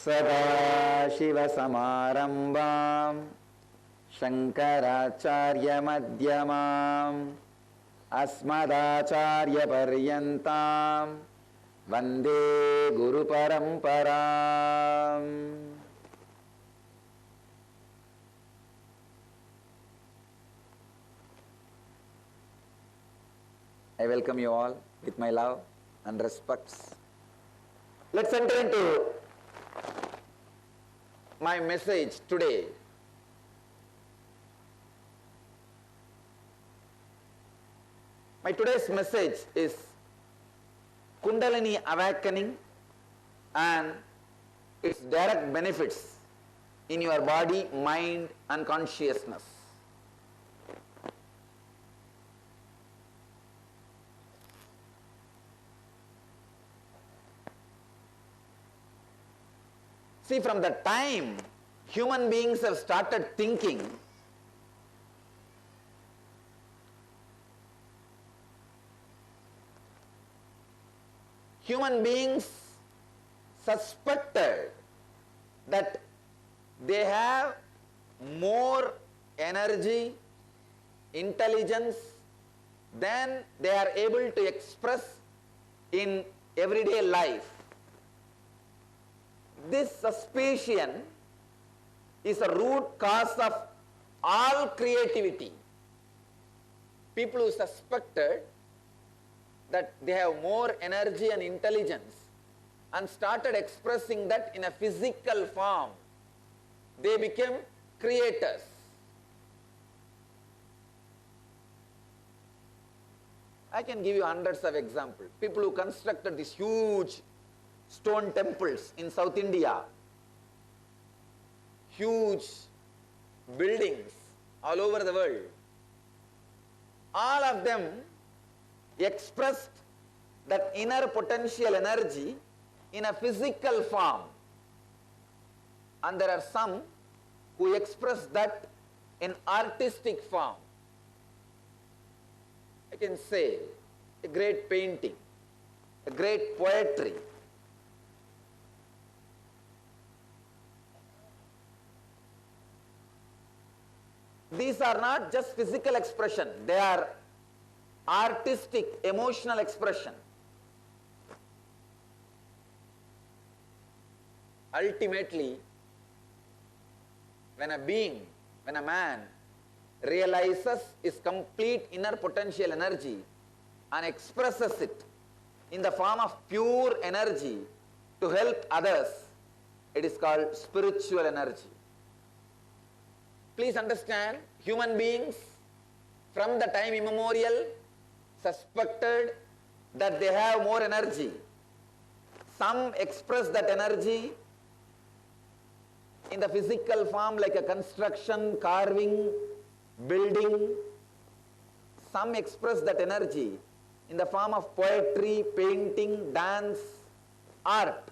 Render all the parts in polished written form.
सदाशिवसमारम्भां शङ्कराचार्यमध्यमाम् अस्मदाचार्यपर्यन्तां वन्दे गुरुपरम्पराम्. I welcome you all with my love and respects. Let's enter into my message today. My today's message is Kundalini awakening and its direct benefits in your body, mind and consciousness. See, from the time human beings have started thinking, human beings suspected that they have more energy, intelligence than they are able to express in everyday life. This suspicion is a root cause of all creativity. People who suspected that they have more energy and intelligence and started expressing that in a physical form, they became creators. I can give you hundreds of examples. People who constructed these huge stone temples in South India, huge buildings all over the world, all of them expressed that inner potential energy in a physical form, and there are some who express that in artistic form. I can say a great painting, a great poetry. These are not just physical expression, they are artistic, emotional expression. Ultimately, when a being, when a man realizes his complete inner potential energy and expresses it in the form of pure energy to help others, it is called spiritual energy. Please understand, human beings from the time immemorial suspected that they have more energy. Some express that energy in the physical form like a construction, carving, building. Some express that energy in the form of poetry, painting, dance, art.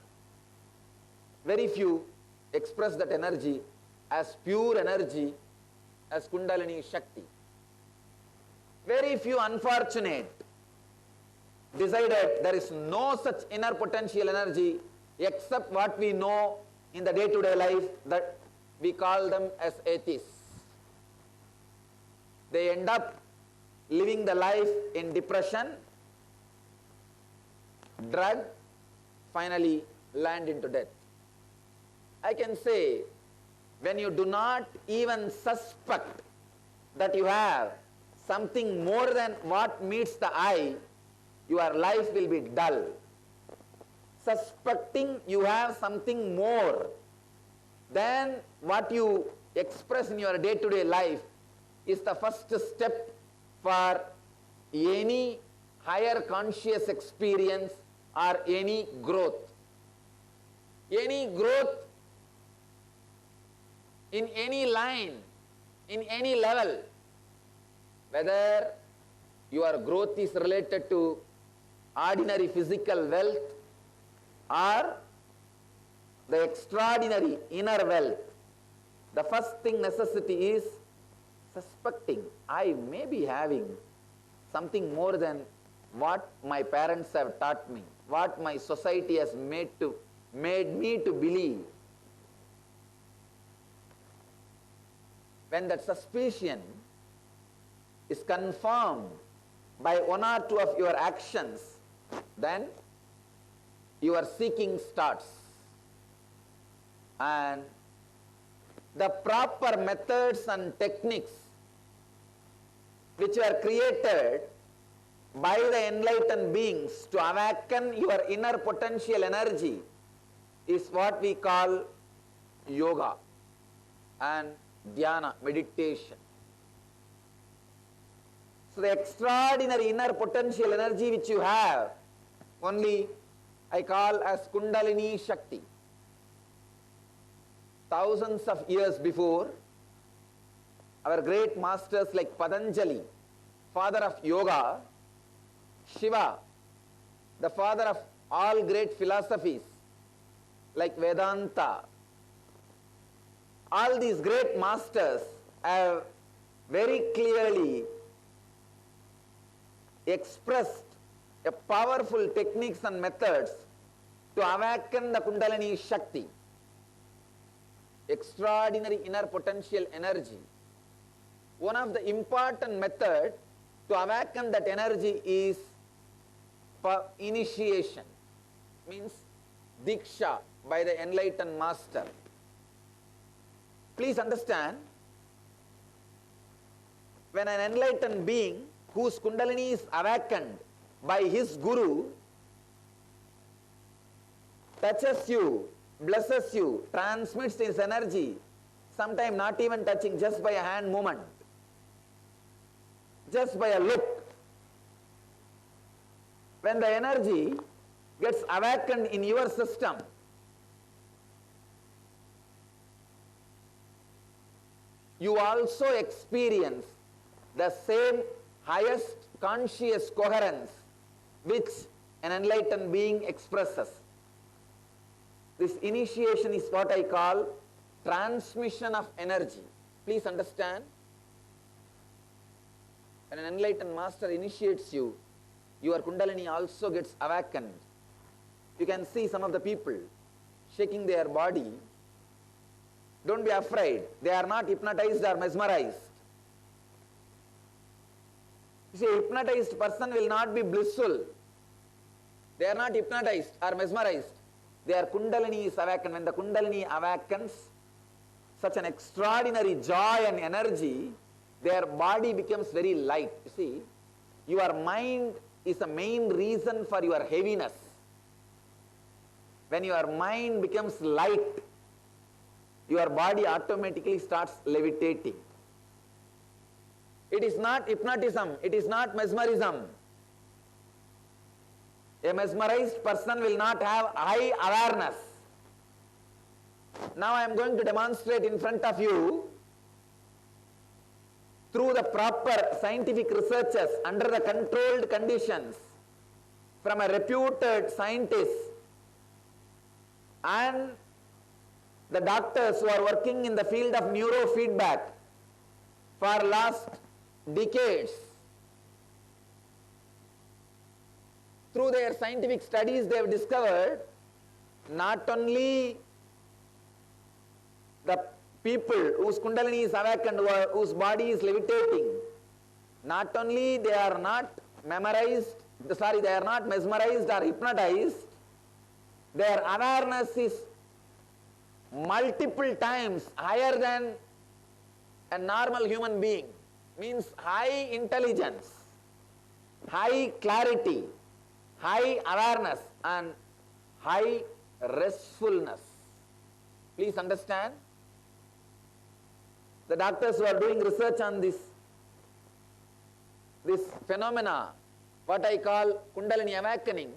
Very few express that energy as pure energy, as Kundalini Shakti. Very few unfortunate decided there is no such inner potential energy except what we know in the day-to-day life, that we call them as atheists. They end up living the life in depression, drug, finally land into death. I can say, when you do not even suspect that you have something more than what meets the eye, your life will be dull. Suspecting you have something more than what you express in your day-to-day life is the first step for any higher conscious experience or any growth. Any growth in any line, in any level, whether your growth is related to ordinary physical wealth or the extraordinary inner wealth, the first thing necessity is suspecting I may be having something more than what my parents have taught me, what my society has made me to believe, when that suspicion is confirmed by one or two of your actions, then your seeking starts. And the proper methods and techniques which were created by the enlightened beings to awaken your inner potential energy is what we call yoga and dhyana, meditation. So the extraordinary inner potential energy which you have, only I call as Kundalini Shakti. Thousands of years before, our great masters like Patanjali, father of yoga, Shiva, the father of all great philosophies like Vedanta, all these great masters have very clearly expressed a powerful techniques and methods to awaken the Kundalini Shakti, extraordinary inner potential energy. One of the important methods to awaken that energy is initiation, means Diksha by the enlightened master. Please understand, when an enlightened being whose Kundalini is awakened by his Guru touches you, blesses you, transmits his energy, sometimes not even touching, just by a hand movement, just by a look. When the energy gets awakened in your system, you also experience the same highest conscious coherence which an enlightened being expresses. This initiation is what I call transmission of energy. Please understand, when an enlightened master initiates you, your Kundalini also gets awakened. You can see some of the people shaking their body. Don't be afraid. They are not hypnotized or mesmerized. You see, a hypnotized person will not be blissful. They are not hypnotized or mesmerized. Their Kundalini is awakened. When the Kundalini awakens, such an extraordinary joy and energy, their body becomes very light. You see, your mind is a main reason for your heaviness. When your mind becomes light, your body automatically starts levitating. It is not hypnotism, it is not mesmerism. A mesmerized person will not have high awareness. Now I am going to demonstrate in front of you, through the proper scientific researches under the controlled conditions from a reputed scientist and the doctors who are working in the field of neurofeedback for last decades. Through their scientific studies, they have discovered not only the people whose Kundalini is awakened, whose body is levitating, not only they are not mesmerized or hypnotized, their awareness is multiple times higher than a normal human being. Means high intelligence, high clarity, high awareness and high restfulness. Please understand, the doctors who are doing research on this phenomena, what I call Kundalini awakening,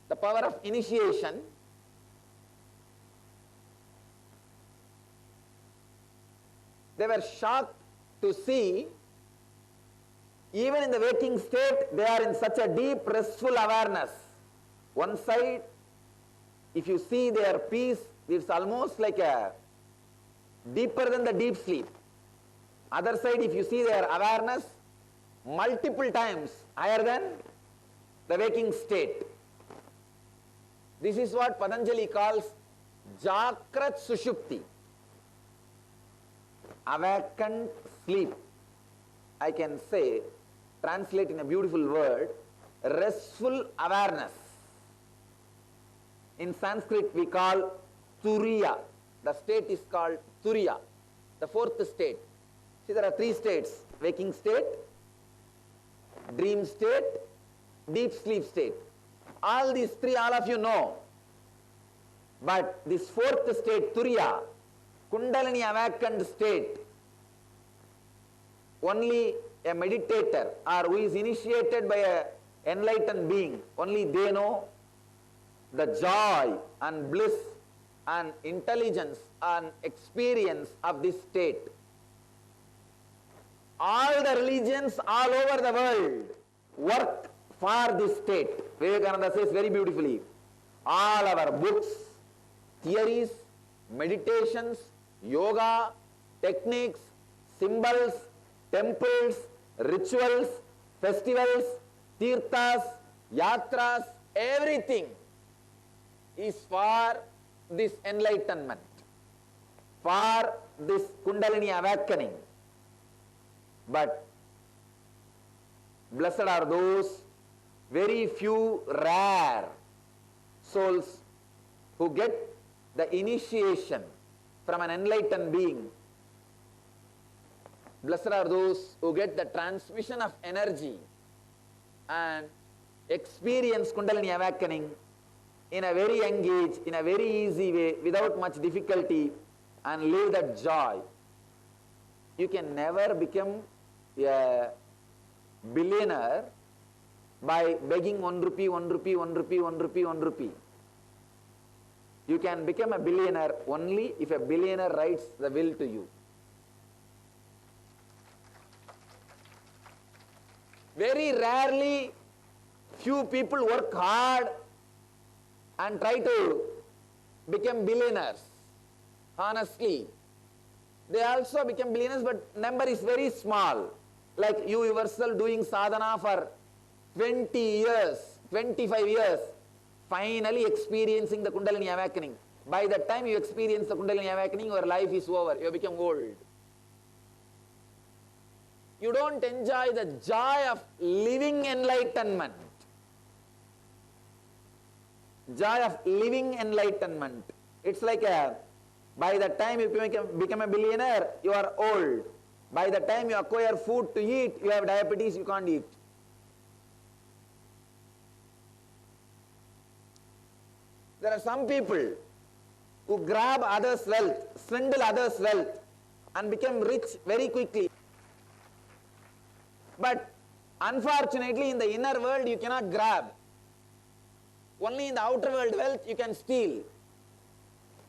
the power of initiation, they were shocked to see, even in the waking state, they are in such a deep restful awareness. One side, if you see their peace, it's almost like a deeper than the deep sleep. Other side, if you see their awareness, multiple times higher than the waking state. This is what Patanjali calls Jakrat Sushupti. awakened sleep. I can say, translate in a beautiful word, restful awareness. In Sanskrit we call turiya. The state is called turiya, the fourth state. See, there are three states: waking state, dream state, deep sleep state. All these three, all of you know. But this fourth state, turiya, Kundalini awakened state, only a meditator or who is initiated by an enlightened being, only they know the joy and bliss and intelligence and experience of this state. All the religions all over the world work for this state. Vivekananda says very beautifully, all our books, theories, meditations, yoga, techniques, symbols, temples, rituals, festivals, tirthas, yatras, everything is for this enlightenment, for this Kundalini awakening. But blessed are those very few rare souls who get the initiation from an enlightened being. Blessed are those who get the transmission of energy and experience Kundalini awakening in a very young age, in a very easy way, without much difficulty, and live that joy. You can never become a billionaire by begging 1 rupee, 1 rupee, 1 rupee, 1 rupee, 1 rupee. You can become a billionaire only if a billionaire writes the will to you. Very rarely few people work hard and try to become billionaires. Honestly, they also become billionaires, but number is very small. Like you yourself doing sadhana for 20 years, 25 years, finally experiencing the Kundalini awakening. By the time you experience the Kundalini awakening, your life is over. You become old. You don't enjoy the joy of living enlightenment. Joy of living enlightenment. It's like by the time you become a billionaire, you are old. By the time you acquire food to eat, you have diabetes, you can't eat. There are some people who grab others' wealth, swindle others' wealth, and become rich very quickly. But unfortunately, in the inner world, you cannot grab. Only in the outer world wealth, you can steal.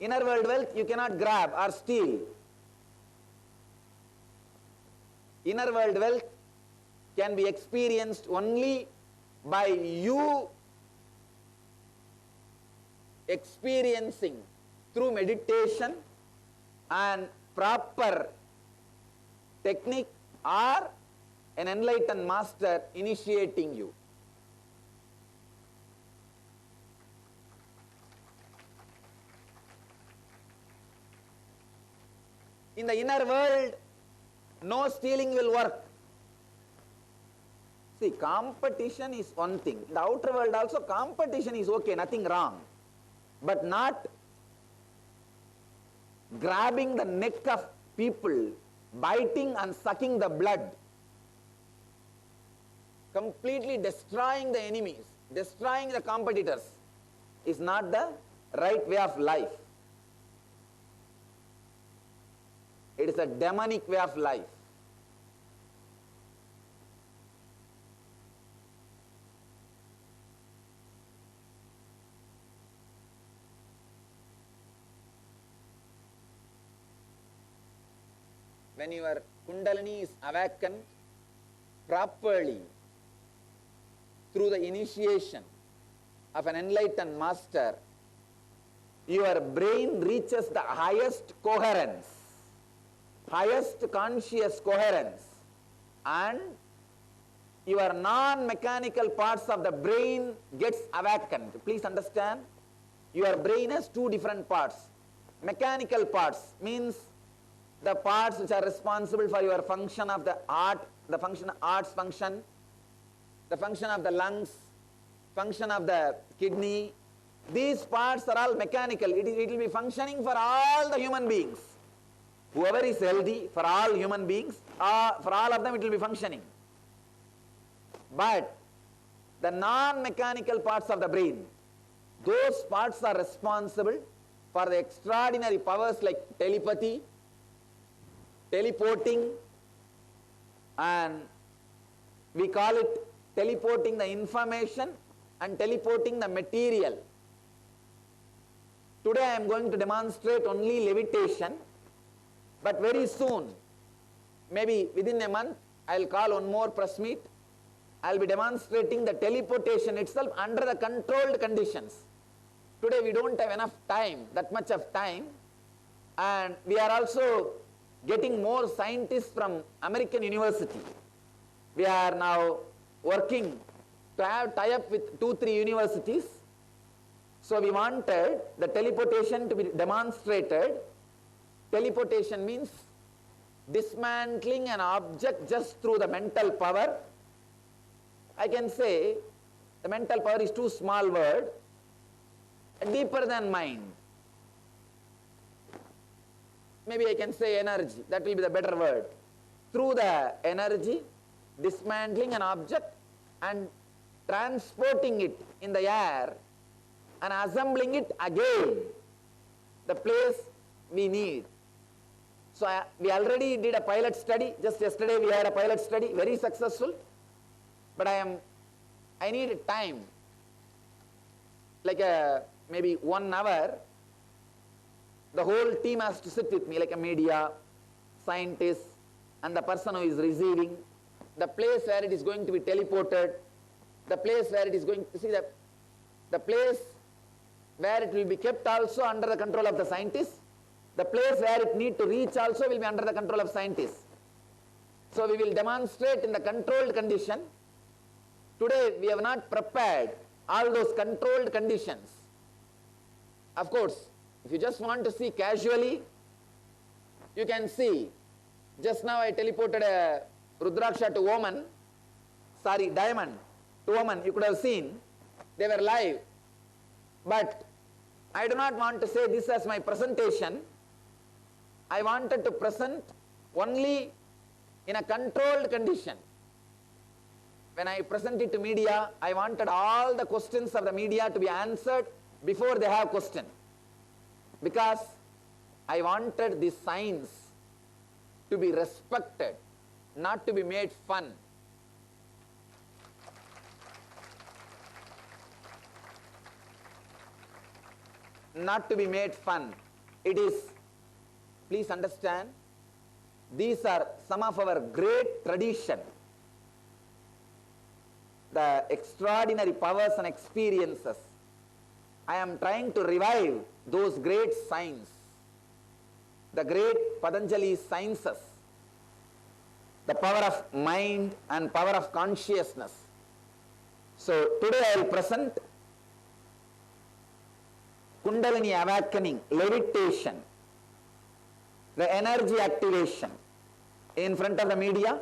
Inner world wealth, you cannot grab or steal. Inner world wealth can be experienced only by you experiencing through meditation and proper technique or an enlightened master initiating you. In the inner world, no stealing will work. See, competition is one thing. In the outer world also, competition is okay, nothing wrong. But not grabbing the neck of people, biting and sucking the blood, completely destroying the enemies, destroying the competitors is not the right way of life. It is a demonic way of life. When your Kundalini is awakened properly through the initiation of an enlightened master, your brain reaches the highest coherence, highest conscious coherence, and your non-mechanical parts of the brain gets awakened. Please understand, your brain has two different parts. Mechanical parts means the parts which are responsible for your function of the heart, the function, heart's function, the function of the lungs, function of the kidney, these parts are all mechanical. It will be functioning for all the human beings. Whoever is healthy, for all human beings, for all of them it will be functioning. But the non-mechanical parts of the brain, those parts are responsible for the extraordinary powers like telepathy, teleporting, and we call it teleporting the information and teleporting the material. Today I am going to demonstrate only levitation, but very soon, maybe within a month, I will call one more press meet. I will be demonstrating the teleportation itself under the controlled conditions. Today we don't have enough time, that much of time, and we are also getting more scientists from American University. We are now working to have tie-up with 2-3 universities. So we wanted the teleportation to be demonstrated. Teleportation means dismantling an object just through the mental power. I can say the mental power is too small word, deeper than mind. Maybe I can say energy, that will be the better word. Through the energy, dismantling an object and transporting it in the air and assembling it again, the place we need. So we already did a pilot study, just yesterday we had a pilot study, very successful, but I need time, like maybe 1 hour. The whole team has to sit with me, like a media, scientists, and the person who is receiving, the place where it is going to be teleported, the place where it is going to see the place where it will be kept also under the control of the scientists, the place where it need to reach also will be under the control of scientists. So we will demonstrate in the controlled condition. Today we have not prepared all those controlled conditions. Of course, if you just want to see casually, you can see. Just now I teleported a Rudraksha to woman, sorry, diamond to woman, you could have seen, they were live. But I do not want to say this as my presentation. I wanted to present only in a controlled condition. When I present it to media, I wanted all the questions of the media to be answered before they have question. Because I wanted this science to be respected, not to be made fun. Not to be made fun. It is, please understand, these are some of our great tradition. The extraordinary powers and experiences. I am trying to revive those great science, the great Patanjali sciences, the power of mind and power of consciousness. So today I will present Kundalini awakening, levitation, the energy activation in front of the media,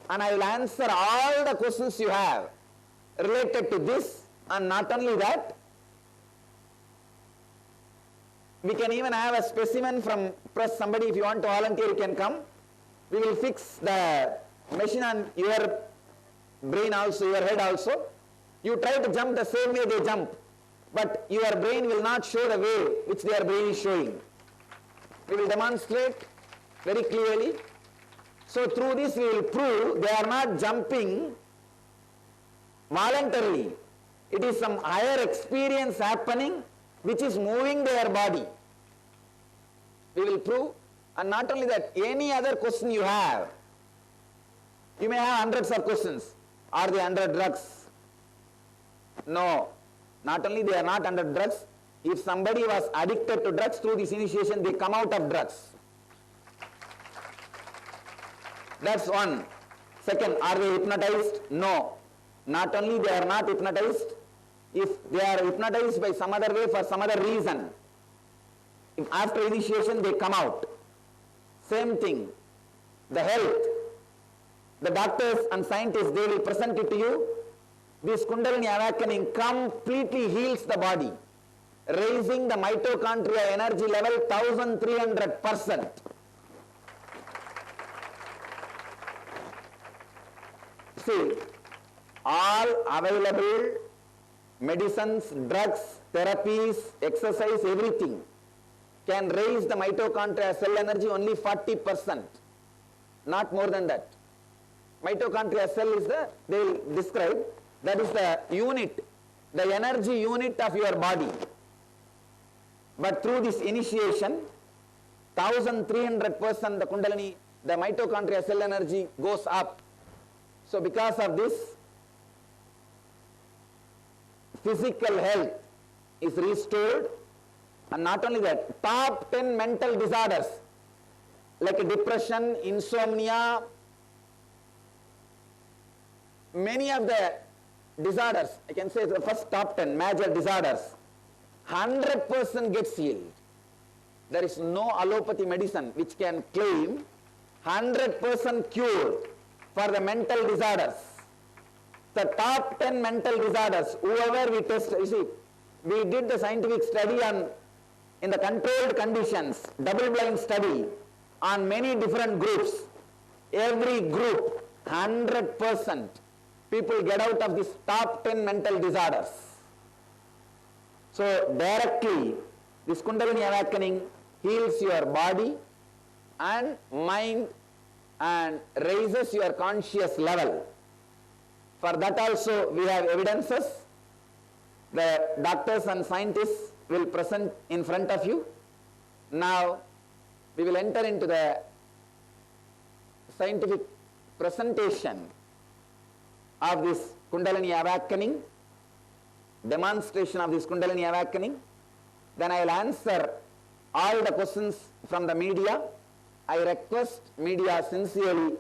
and I will answer all the questions you have related to this, and not only that, we can even have a specimen from press. Somebody, if you want to volunteer, you can come. We will fix the machine on your brain also, your head also. You try to jump the same way they jump, but your brain will not show the way which their brain is showing. We will demonstrate very clearly. So through this we will prove they are not jumping voluntarily. It is some higher experience happening which is moving their body. We will prove. And not only that, any other question you have, you may have hundreds of questions. Are they under drugs? No. Not only they are not under drugs, if somebody was addicted to drugs through this initiation, they come out of drugs. That's one. Second, are they hypnotized? No. Not only they are not hypnotized, if they are hypnotized by some other way for some other reason, if after initiation they come out. Same thing, the health. The doctors and scientists, they will present it to you. This Kundalini awakening completely heals the body, raising the mitochondria energy level 1300%. See, all available medicines, drugs, therapies, exercise, everything can raise the mitochondria cell energy only 40%, not more than that. Mitochondria cell is they will describe, that is the unit, the energy unit of your body. But through this initiation, 1300% the Kundalini, the mitochondria cell energy goes up. So because of this, physical health is restored, and not only that, top 10 mental disorders like depression, insomnia, many of the disorders, I can say the first top 10 major disorders, 100% gets healed. There is no allopathy medicine which can claim 100% cure for the mental disorders. The top 10 mental disorders, whoever we test, you see, we did the scientific study in the controlled conditions, double-blind study on many different groups. Every group, 100% people get out of these top 10 mental disorders. So directly, this Kundalini awakening heals your body and mind and raises your conscious level. For that also we have evidences. The doctors and scientists will present in front of you. Now we will enter into the scientific presentation of this Kundalini awakening, demonstration of this Kundalini awakening. Then I will answer all the questions from the media. I request media sincerely,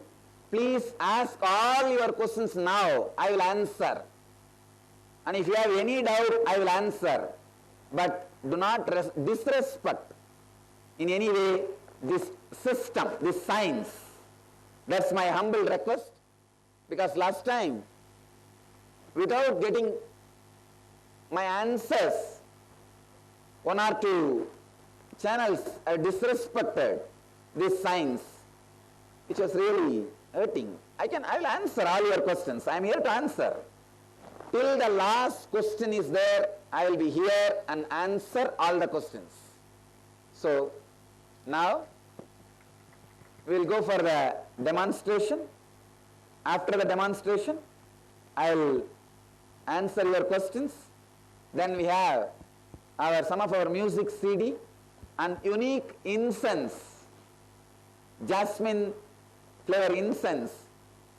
please ask all your questions now. I will answer. And if you have any doubt, I will answer. But do not disrespect in any way this system, this science. That's my humble request. Because last time, without getting my answers, one or two channels disrespected this science, which was really hurting. I will answer all your questions. I am here to answer. Till the last question is there, I will be here and answer all the questions. So, now, we will go for the demonstration. After the demonstration, I will answer your questions. Then we have some of our music CD and unique incense, jasmine flavor incense,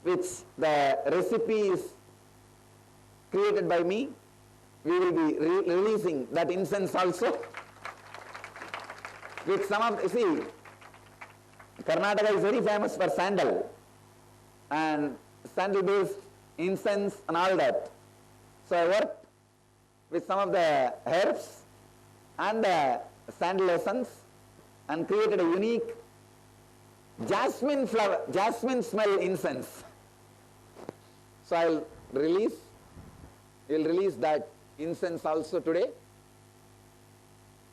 which the recipe is created by me. We will be releasing that incense also. With some of, you see, Karnataka is very famous for sandal and sandal based incense and all that. So I worked with some of the herbs and the sandal essence and created a unique jasmine flower, jasmine smell incense. So I'll release, we'll release that incense also today,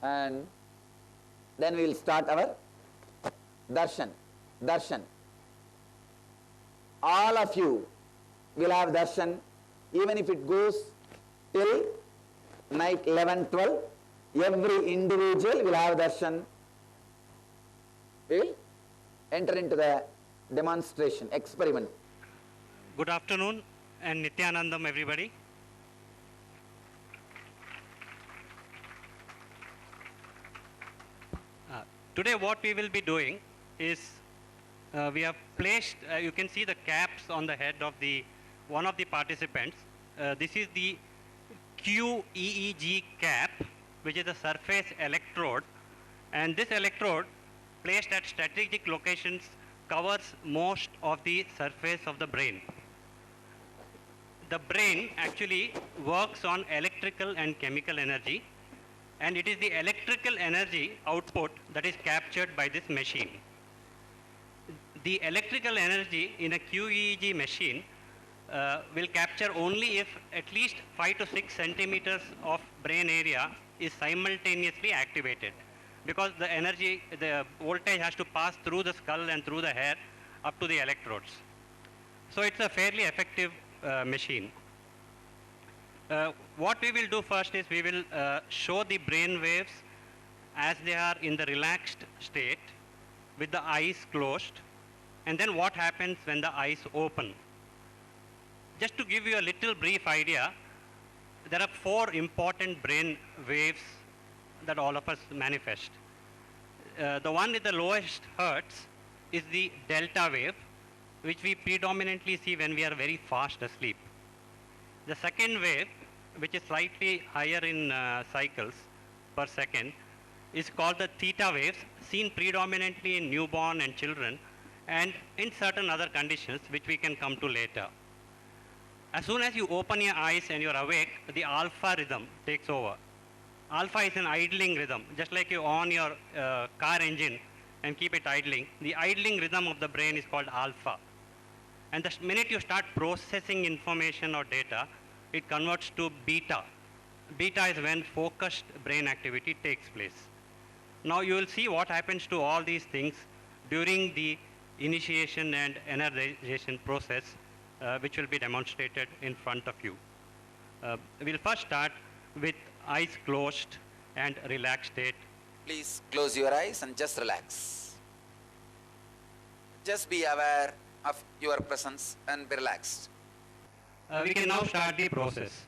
and then we'll start our darshan. Darshan. All of you will have darshan, even if it goes till night 11-12. Every individual will have darshan. We will enter into the demonstration, experiment. Good afternoon and Nityanandam everybody. Today what we will be doing is we have placed, you can see the caps on the head of one of the participants. This is the QEEG cap, which is a surface electrode, and this electrode placed at strategic locations covers most of the surface of the brain. The brain actually works on electrical and chemical energy, and it is the electrical energy output that is captured by this machine. the electrical energy in a QEEG machine will capture only if at least 5 to 6 centimeters of brain area is simultaneously activated, because the energy, the voltage has to pass through the skull and through the hair up to the electrodes. So it's a fairly effective machine. What we will do first is we will show the brain waves as they are in the relaxed state with the eyes closed, and then what happens when the eyes open. Just to give you a little brief idea, there are 4 important brain waves that all of us manifest. The one with the lowest hertz is the delta wave, which we predominantly see when we are very fast asleep. The second wave, which is slightly higher in cycles per second, is called the theta waves, seen predominantly in newborn and children, and in certain other conditions, which we can come to later. As soon as you open your eyes and you're awake, the alpha rhythm takes over. Alpha is an idling rhythm, just like you on your car engine and keep it idling. The idling rhythm of the brain is called alpha. And the minute you start processing information or data, it converts to beta. Beta is when focused brain activity takes place. Now you will see what happens to all these things during the initiation and energization process, which will be demonstrated in front of you. We'll first start with eyes closed and relaxed state. Please close your eyes and just relax. Just be aware of your presence and be relaxed. We can now start the process.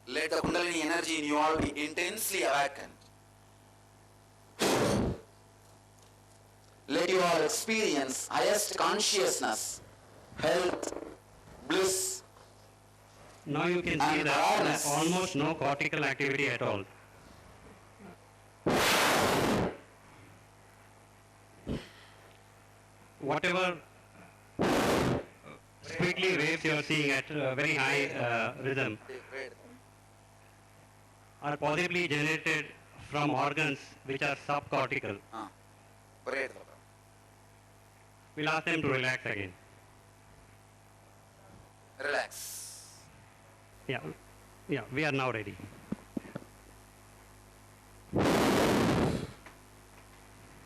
Let the Kundalini energy in you all be intensely awakened. Let you all experience highest consciousness, health, bliss. Now you can see that there is almost no cortical activity at all. Whatever squiggly waves you are seeing at very high rhythm are possibly generated from organs which are subcortical. We'll ask them to relax again. Relax. Yeah, we are now ready.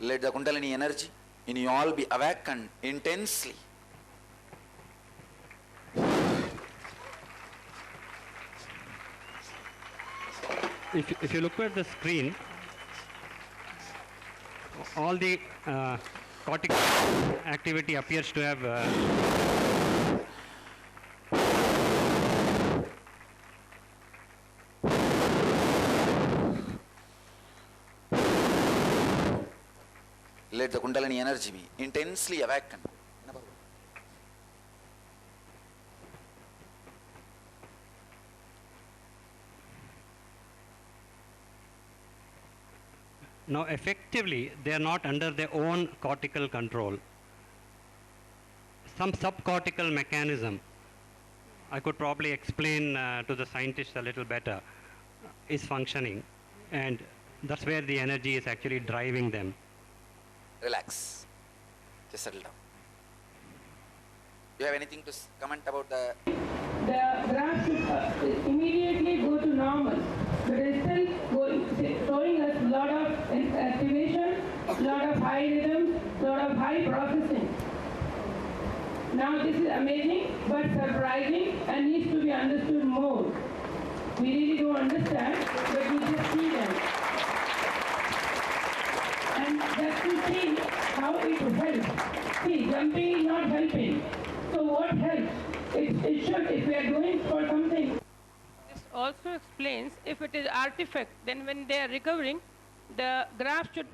Let the Kundalini energy in you all be awakened intensely. If you look at the screen, all the cortical activity appears to have let the Kundalini energy be intensely awakened. now effectively they are not under their own cortical control. Some subcortical mechanism, I could probably explain to the scientists a little better, is functioning, and that's where the energy is actually driving them. Relax. Just settle down. You have anything to comment about the... The graph should immediately go to normal, but it's still showing us a lot of activation, a lot of high rhythm, a lot of high processing. Now this is amazing but surprising and needs to be understood more. We really don't understand, but we just see them. And just to see how it helps. See, jumping is not helping. So what helps? It should, if we are doing for something. This also explains if it is artifact, then when they are recovering, the graph should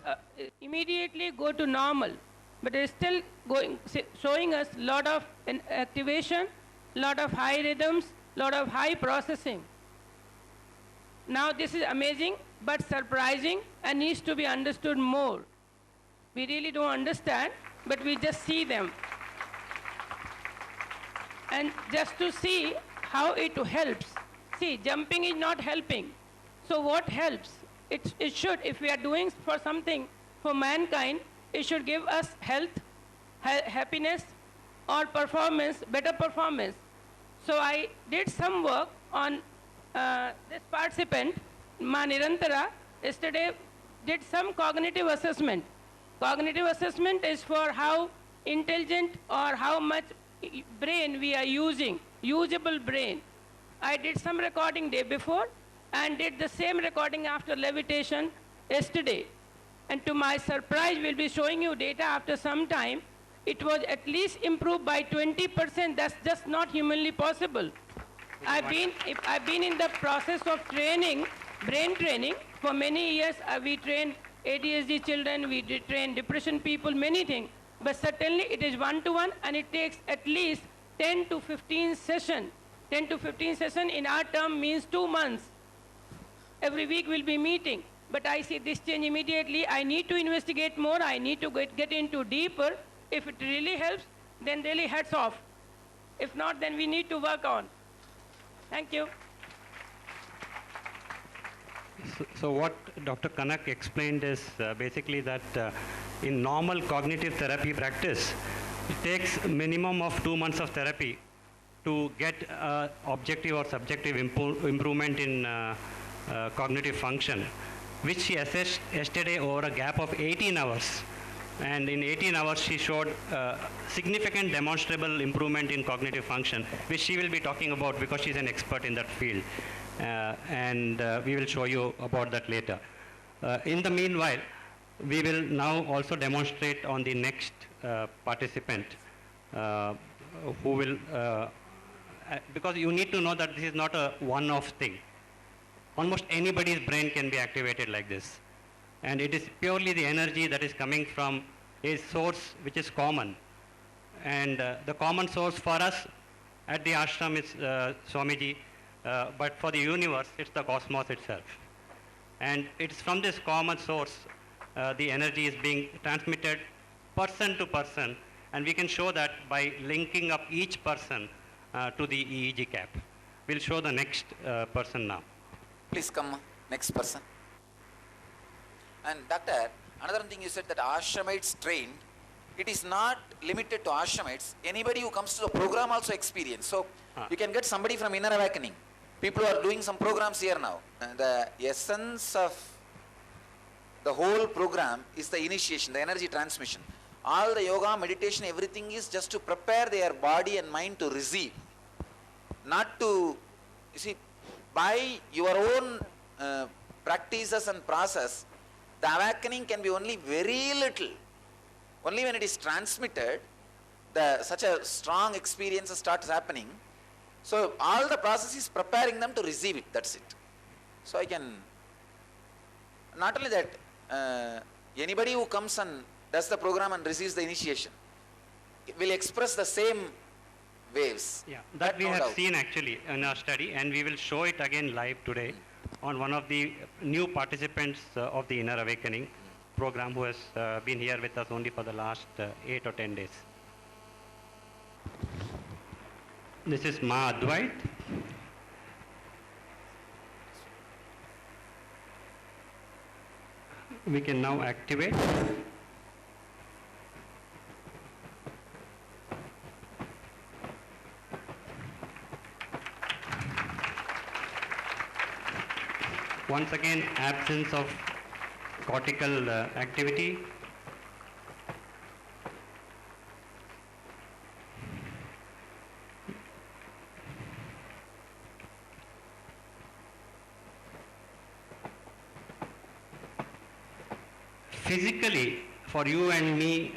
immediately go to normal. But it is still showing us a lot of activation, lot of high rhythms, lot of high processing. Now this is amazing but surprising and needs to be understood more. We really don't understand, but we just see them. And just to see how it helps. See, jumping is not helping. So what helps? it should, if we are doing for something for mankind, it should give us health, happiness, or performance, better performance. So I did some work on this participant, Ma Nirantara, yesterday did some cognitive assessment. Cognitive assessment is for how intelligent or how much brain we are using, usable brain. I did some recording day before and did the same recording after levitation yesterday. And to my surprise, we'll be showing you data after some time. It was at least improved by 20%. That's just not humanly possible. I've been in the process of training, brain training. For many years, we train ADHD children, we train depression people, many things. But certainly it is one-to-one, and it takes at least 10 to 15 sessions. 10 to 15 sessions in our term means 2 months. Every week we'll be meeting. But I see this change immediately. I need to investigate more. I need to get into deeper. If it really helps, then really hats off. If not, then we need to work on. Thank you. So what Dr. Kanak explained is basically that in normal cognitive therapy practice, it takes a minimum of 2 months of therapy to get objective or subjective improvement in cognitive function, which she assessed yesterday over a gap of 18 hours. And in 18 hours, she showed significant demonstrable improvement in cognitive function, which she will be talking about because she's an expert in that field. And we will show you about that later. In the meanwhile, we will now also demonstrate on the next participant who will, because you need to know that this is not a one-off thing. Almost anybody's brain can be activated like this. And it is purely the energy that is coming from a source which is common. And the common source for us at the ashram is Swamiji, but for the universe, it's the cosmos itself. And it's from this common source, the energy is being transmitted person to person, and we can show that by linking up each person to the EEG cap. We'll show the next person now. Please come, next person. And doctor, another thing you said that ashramites trained, it is not limited to ashramites. Anybody who comes to the program also experience. So you can get somebody from Inner Awakening. People are doing some programs here now. And the essence of the whole program is the initiation, the energy transmission. All the yoga, meditation, everything is just to prepare their body and mind to receive. Not to, you see, by your own practices and process, the awakening can be only very little. Only when it is transmitted, such a strong experience starts happening. So all the process is preparing them to receive it, that's it. So I can, not only that, anybody who comes and does the program and receives the initiation will express the same waves. Yeah, that we have seen actually in our study, and we will show it again live today on one of the new participants of the Inner Awakening program who has been here with us only for the last 8 or 10 days. This is Ma Advait. We can now activate. Once again, absence of cortical activity. Physically, for you and me,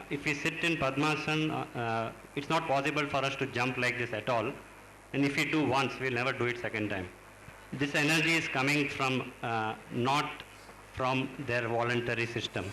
if we sit in Padmasana, it's not possible for us to jump like this at all. And if we do once, we'll never do it second time. This energy is coming from not from their voluntary system.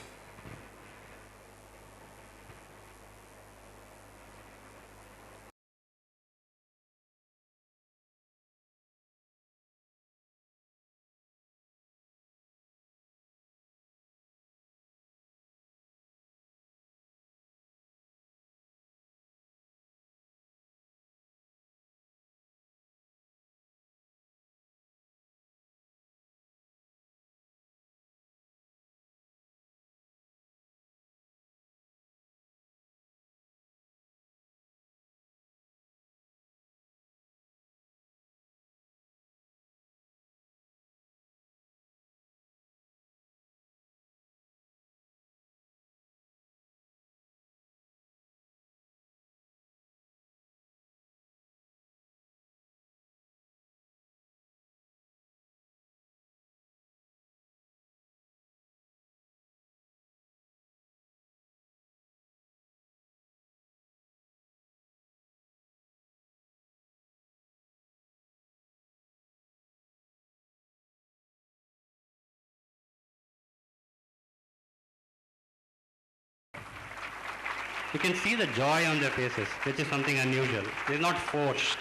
You can see the joy on their faces, which is something unusual. They're not forced.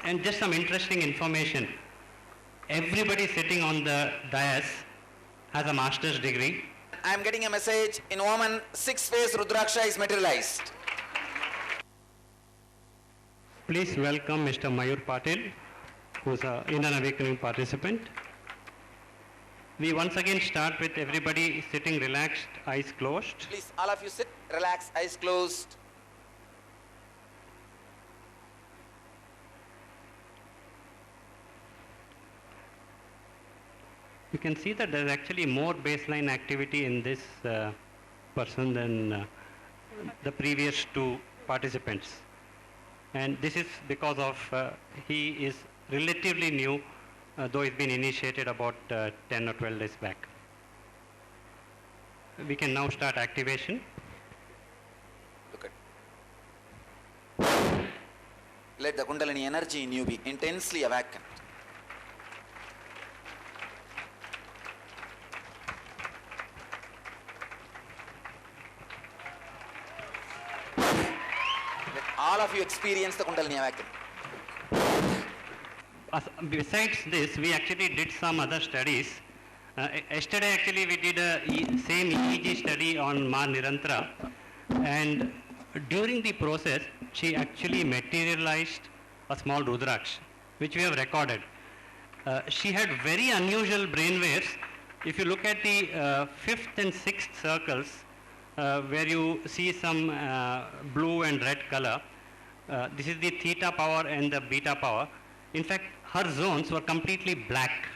And just some interesting information. Everybody sitting on the dais has a master's degree. I am getting a message. In Oman, 6-phase Rudraksha is materialized. Please welcome Mr. Mayur Patil, who's an Inner Awakening participant. We once again start with everybody sitting relaxed, eyes closed. Please, all of you sit, relax, eyes closed. You can see that there's actually more baseline activity in this person than the previous two participants. And this is because of he is relatively new, though he's been initiated about 10 or 12 days back. We can now start activation. Look at. Let the Kundalini energy in you be intensely awakened. Let all of you experience the Kundalini awakening. Besides this, we actually did some other studies. Yesterday actually we did a same EEG study on Ma Nirantara, and during the process she actually materialized a small Rudraksh, which we have recorded. She had very unusual brain waves. If you look at the 5th and 6th circles, where you see some blue and red color, this is the theta power and the beta power. In fact, her zones were completely black,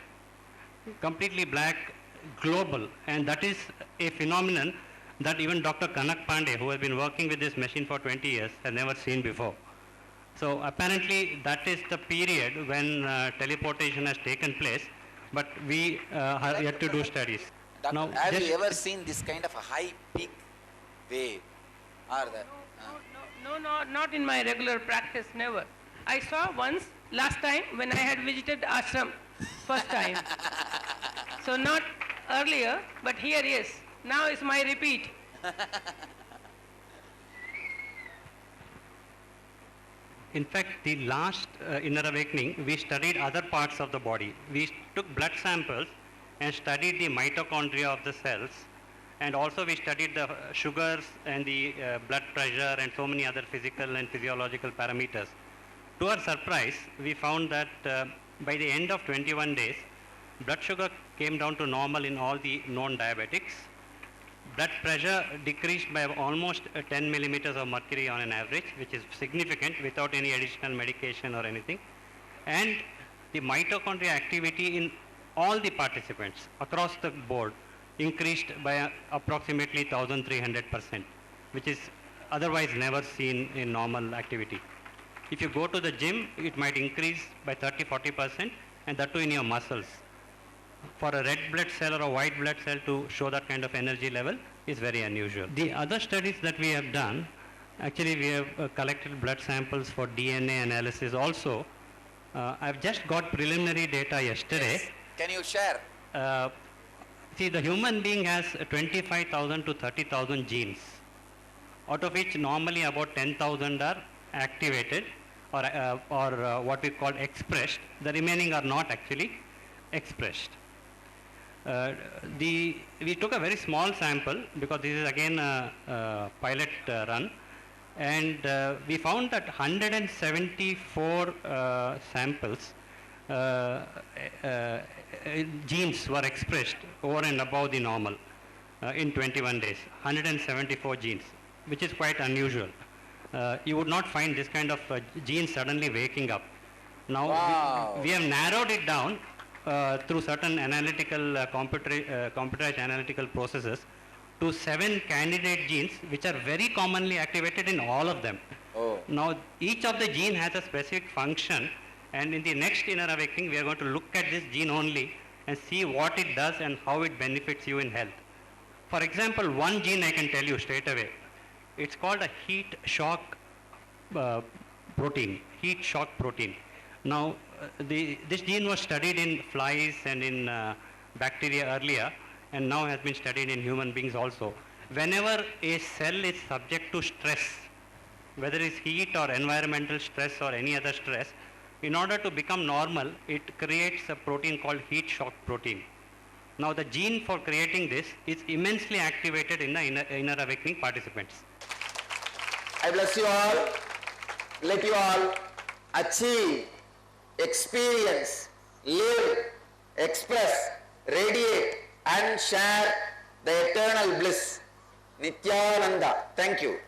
global, and that is a phenomenon that even Dr. Kanak Pandey, who has been working with this machine for 20 years, has never seen before. So apparently that is the period when teleportation has taken place, but we have yet to do studies. Doctor, Now, have just- you ever seen this kind of a high peak wave? Or the, No, not in my regular practice, never. I saw once, last time, when I had visited ashram, first time. So not earlier, but here, yes. Now is my repeat. In fact, the last inner awakening, we studied other parts of the body. We took blood samples and studied the mitochondria of the cells, and also we studied the sugars and the blood pressure and so many other physical and physiological parameters. To our surprise, we found that by the end of 21 days, blood sugar came down to normal in all the known diabetics. Blood pressure decreased by almost 10 millimeters of mercury on an average, which is significant without any additional medication or anything. And the mitochondria activity in all the participants across the board increased by approximately 1,300%, which is otherwise never seen in normal activity. If you go to the gym, it might increase by 30-40%, and that too in your muscles. For a red blood cell or a white blood cell to show that kind of energy level is very unusual. The other studies that we have done, actually we have collected blood samples for DNA analysis also. I've just got preliminary data yesterday. yes. Can you share? See, the human being has 25,000 to 30,000 genes, out of which normally about 10,000 are activated or what we call expressed. The remaining are not actually expressed. We took a very small sample because this is again a pilot run, and we found that 174 samples genes were expressed over and above the normal in 21 days, 174 genes, which is quite unusual. You would not find this kind of genes suddenly waking up. Now Wow. we have narrowed it down through certain analytical computerized analytical processes to 7 candidate genes which are very commonly activated in all of them. Oh. Now each of the gene has a specific function, and in the next inner awakening we are going to look at this gene only and see what it does and how it benefits you in health. For example, one gene I can tell you straight away. It's called a heat shock protein, heat shock protein. Now, this gene was studied in flies and in bacteria earlier, and now has been studied in human beings also. whenever a cell is subject to stress, whether it's heat or environmental stress or any other stress, in order to become normal, it creates a protein called heat shock protein. Now the gene for creating this is immensely activated in the inner awakening participants. I bless you all. Let you all achieve, experience, live, express, radiate and share the eternal bliss. Nityananda. Thank you.